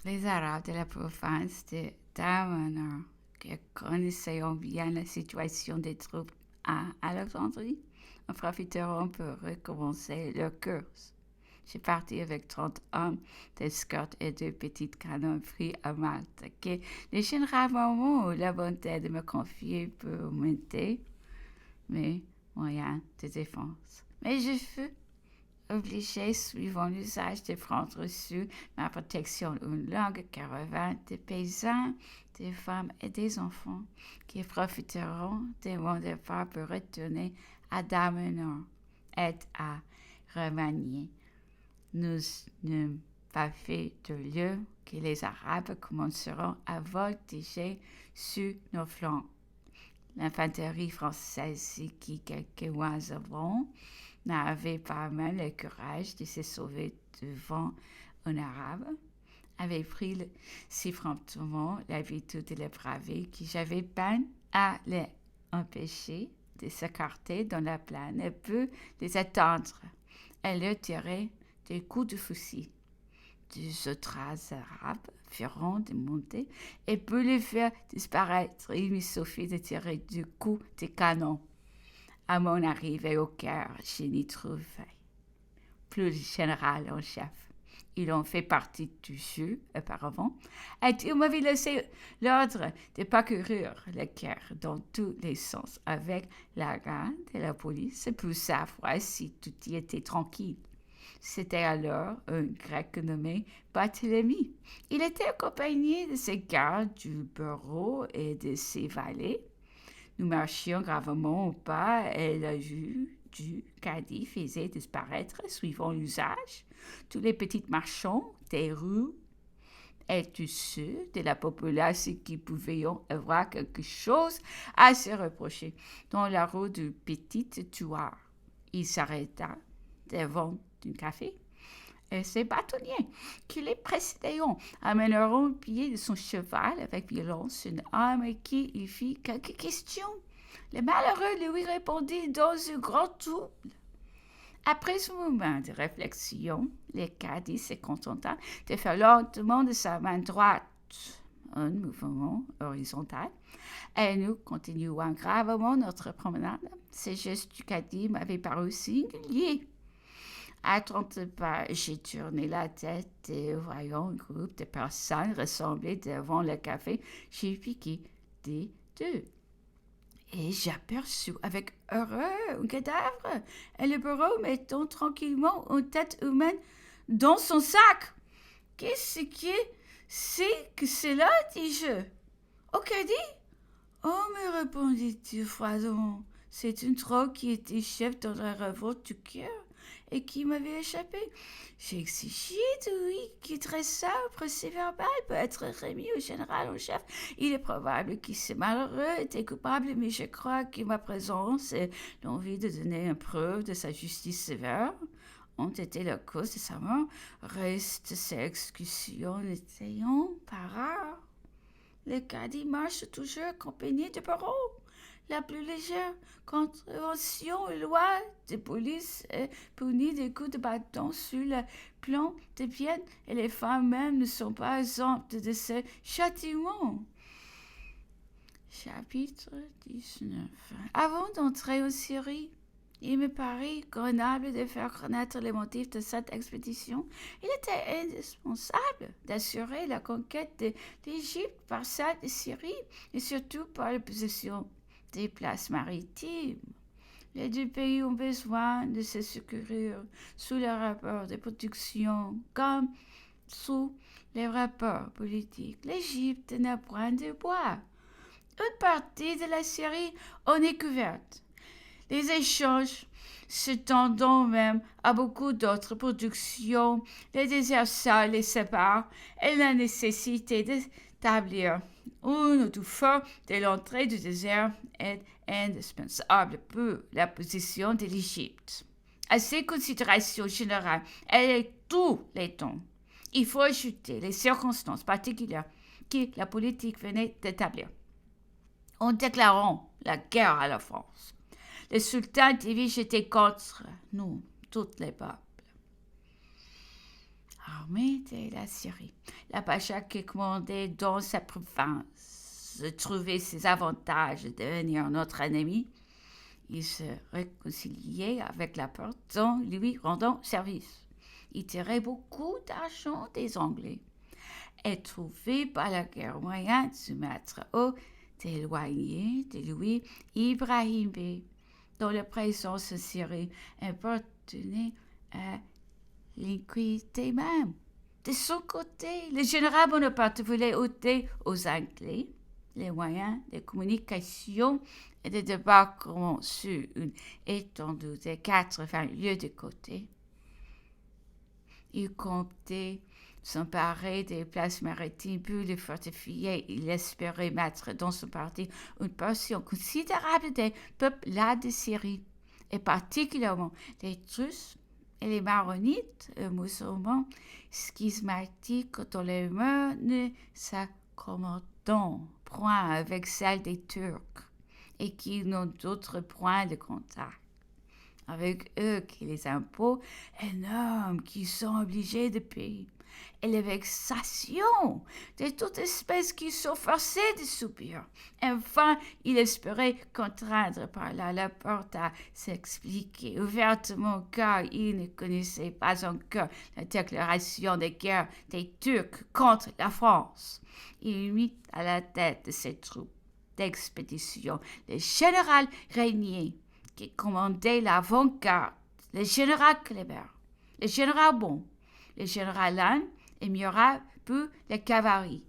Les Arabes de la province de Damanhur, qui connaissaient bien la situation des troupes à Alexandrie, en profiteront pour recommencer leur course. J'ai parti avec 30 hommes, des escortes et 2 petits canons pris à Malte, que le général Marmont eut la bonté de me confier pour augmenter mes moyens de défense. Mais je fus obligé, suivant l'usage de prendre sur ma protection une longue caravane de paysans, des femmes et des enfants qui profiteront de mon départ pour retourner à Damenor et à remanier. Nous n'eûmes pas fait de lieu que les Arabes commenceront à voltiger sur nos flancs. L'infanterie française, qui quelques mois avant n'avait pas même le courage de se sauver devant un Arabe, avait pris si promptement l'habitude de les braver que j'avais peine à les empêcher de s'écarter dans la plaine et peu les attendre. Elle leur tirait des coups de fusil. Des autres arabes feront de monter et pour les faire disparaître, il me suffit de tirer du coup de canon. À mon arrivée au Caire, je n'y trouvais plus le général en chef. Il en fait partie du jeu auparavant, et il m'avait laissé l'ordre de parcourir le Caire dans tous les sens avec la garde et la police pour savoir si tout y était tranquille. C'était alors un grec nommé Barthélemy. Il était accompagné de ses gardes du bureau et de ses valets. Nous marchions gravement au pas et la vue du cadi faisait disparaître, suivant l'usage, tous les petits marchands des rues et tous ceux de la population qui pouvaient avoir quelque chose à se reprocher dans la rue du Petit Tuard. Il s'arrêta devant un café et ses bâtonniers qui les précédaient amèneront au pied de son cheval avec violence une âme qui lui fit quelques questions. Le malheureux lui répondit dans un grand trouble. Après ce moment de réflexion, le cadi se contenta de faire lentement de sa main droite un mouvement horizontal et nous continuons gravement notre promenade. Ces gestes du cadi m'avaient paru singuliers. À 30 pas, j'ai tourné la tête et voyant un groupe de personnes rassembler devant le café, j'ai piqué des deux. Et j'aperçus avec horreur un cadavre et le bureau mettant tranquillement une tête humaine dans son sac. Qu'est-ce que c'est que cela, dis-je. Au caddie? Oh, me répondit-il froidement. C'est une troll qui était chef dans la révolte du cœur et qui m'avait échappé. J'ai exigé de lui qu'il dressât un procès-verbal pour être remis au général en chef. Il est probable que ce malheureux était coupable, mais je crois que ma présence et l'envie de donner une preuve de sa justice sévère ont été la cause de sa mort. Reste ses exécutions n'étant pas rares. Le cadi marche toujours accompagné de barreaux. La plus légère contravention aux lois de police est punie de coups de bâton sur le plan des pieds et les femmes même ne sont pas exemptes de ce châtiment. Chapitre 19. Avant d'entrer en Syrie, il me paraît convenable de faire connaître les motifs de cette expédition. Il était indispensable d'assurer la conquête de l'Égypte par celle de Syrie et surtout par la possession des places maritimes. Les deux pays ont besoin de se secourir sous les rapports de production comme sous les rapports politiques. L'Égypte n'a point de bois. Une partie de la Syrie en est couverte. Les échanges s'étendant même à beaucoup d'autres productions, les déserts sales les séparent et la nécessité d'établir une ou fort de l'entrée du désert est indispensable pour la position de l'Égypte. À ces considérations générales et tous les temps, il faut ajouter les circonstances particulières que la politique venait d'établir. En déclarant la guerre à la France, le sultan devait jeter contre nous tous les peuples. armée de la Syrie. La pacha qui commandait dans sa province trouvait ses avantages de devenir notre ennemi. Il se réconciliait avec la porte en lui rendant service. Il tirait beaucoup d'argent des Anglais et trouvait par la guerre moyen de se mettre au d'éloigner de lui Ibrahim Bey, dont la présence en Syrie appartenait à l'iniquité même. De son côté, le général Bonaparte voulait ôter aux Anglais les moyens de communication et de débarquement sur une étendue de 80 lieues de côté. Il comptait s'emparer des places maritimes plus les fortifier. Il espérait mettre dans son parti une portion considérable des peuplats de Syrie, et particulièrement les Druzes et les Maronites, musulmans schismatiques dont les mœurs ne s'accommodent point avec celles des Turcs et qui n'ont d'autres points de contact avec eux que les impôts énormes qu'ils sont obligés de payer et les vexations de toute espèce qu'ils sont forcés de subir. Enfin, il espérait contraindre par là la porte à s'expliquer ouvertement car il ne connaissait pas encore la déclaration de guerre des Turcs contre la France. Il mit à la tête de ses troupes d'expédition le général Régnier, qui commandait l'avant-garde, le général Kléber, le général Bon, le général Lannes et Murat pour la cavalerie,